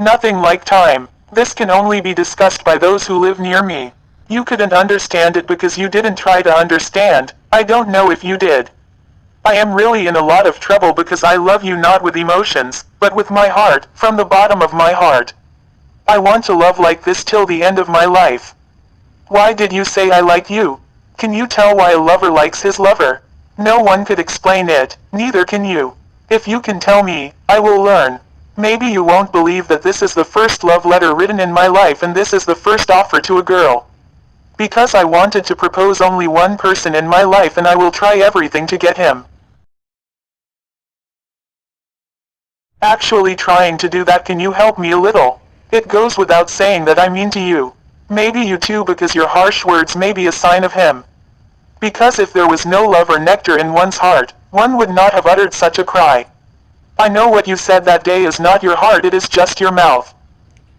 Nothing like time. This can only be discussed by those who live near me. You couldn't understand it because you didn't try to understand. I don't know if you did. I am really in a lot of trouble because I love you not with emotions, but with my heart, from the bottom of my heart. I want to love like this till the end of my life. Why did you say I like you? Can you tell why a lover likes his lover? No one could explain it, neither can you. If you can tell me, I will learn. Maybe you won't believe that this is the first love letter written in my life and this is the first offer to a girl. Because I wanted to propose only one person in my life and I will try everything to get him. Actually trying to do that, can you help me a little? It goes without saying that I mean to you. Maybe you too, because your harsh words may be a sign of him. Because if there was no love or nectar in one's heart, one would not have uttered such a cry. I know what you said that day is not your heart, it is just your mouth.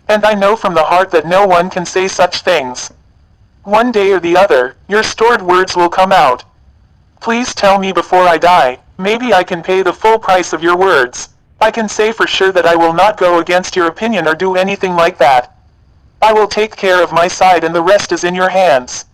And I know from the heart that no one can say such things. One day or the other, your stored words will come out. Please tell me before I die, maybe I can pay the full price of your words. I can say for sure that I will not go against your opinion or do anything like that. I will take care of my side and the rest is in your hands.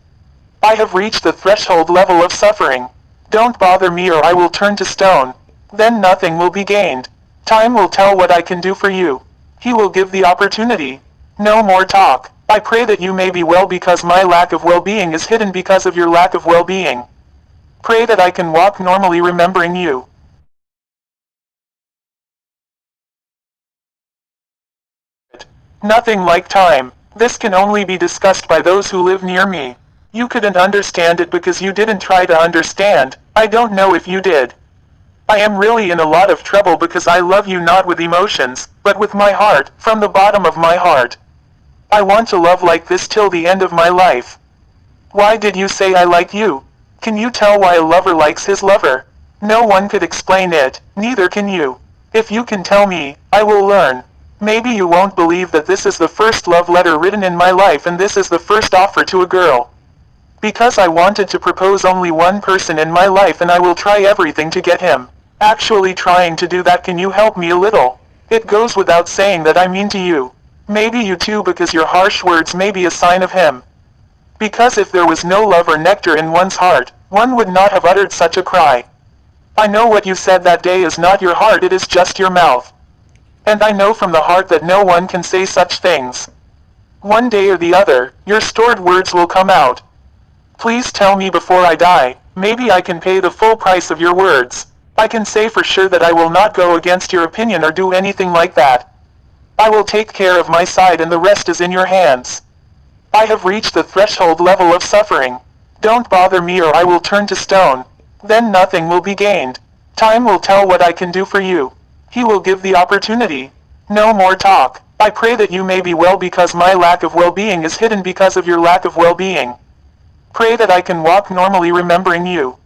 I have reached the threshold level of suffering. Don't bother me or I will turn to stone. Then nothing will be gained. Time will tell what I can do for you. He will give the opportunity. No more talk. I pray that you may be well because my lack of well-being is hidden because of your lack of well-being. Pray that I can walk normally remembering you. Nothing like time. This can only be discussed by those who live near me. You couldn't understand it because you didn't try to understand. I don't know if you did. I am really in a lot of trouble because I love you not with emotions, but with my heart, from the bottom of my heart. I want to love like this till the end of my life. Why did you say I like you? Can you tell why a lover likes his lover? No one could explain it, neither can you. If you can tell me, I will learn. Maybe you won't believe that this is the first love letter written in my life and this is the first offer to a girl. Because I wanted to propose only one person in my life and I will try everything to get him. Actually trying to do that, can you help me a little? It goes without saying that I mean to you. Maybe you too, because your harsh words may be a sign of him. Because if there was no love or nectar in one's heart, one would not have uttered such a cry. I know what you said that day is not your heart, it is just your mouth. And I know from the heart that no one can say such things. One day or the other, your stored words will come out. Please tell me before I die, maybe I can pay the full price of your words. I can say for sure that I will not go against your opinion or do anything like that. I will take care of my side and the rest is in your hands. I have reached the threshold level of suffering. Don't bother me or I will turn to stone. Then nothing will be gained. Time will tell what I can do for you. He will give the opportunity. No more talk. I pray that you may be well because my lack of well-being is hidden because of your lack of well-being. Pray that I can walk normally remembering you.